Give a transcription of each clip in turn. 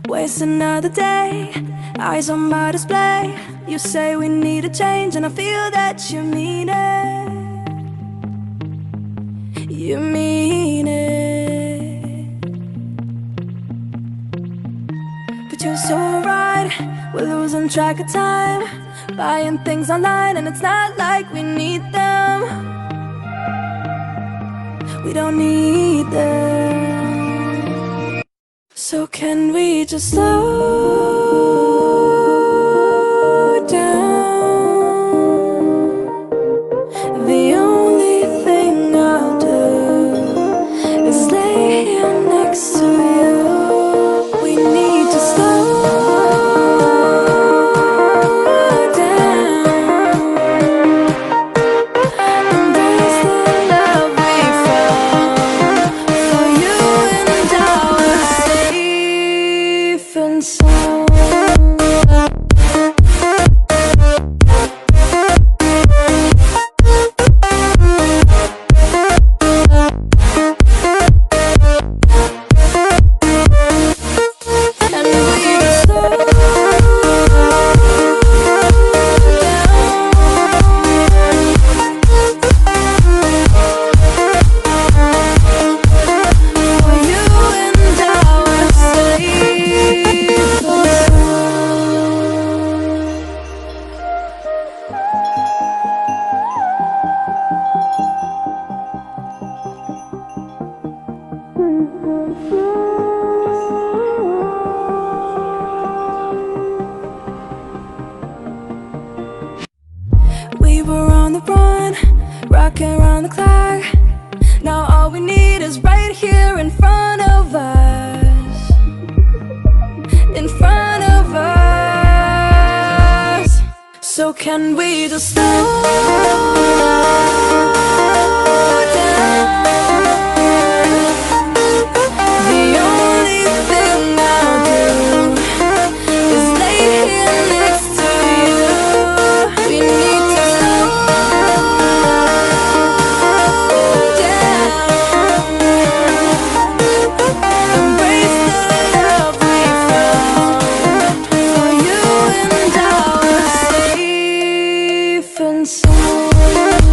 Waste another day, eyes on my display. You say we need a change, and I feel that you mean it. You mean it. But you're so right, we're losing track of time, buying things online, and it's not like we need them. We don't need them. So can we just slow down? The only thing I'll do is lay here next to you. We need to slow down. Embrace the love we found. For you and I were safe and sound. We were on the run, rocking around the clock. Now all we need is right here in front of us. In front of us. So can we just slow down? The only thing I'll do is lay here next to you. We need to slow down. Embrace the love we found. For you and I were safe and sound.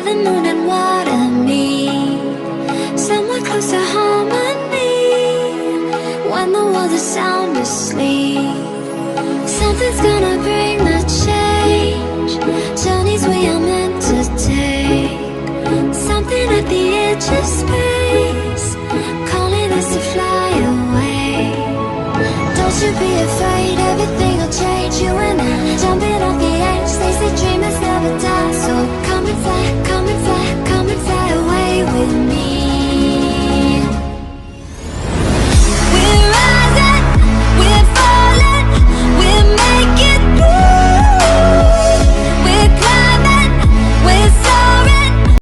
the moon and water me somewhere close to harmony. When the world is sound asleep, something's gonna bring the change. Journeys we are meant to take, something at the edge of space, calling us to fly away. Don't you be afraid.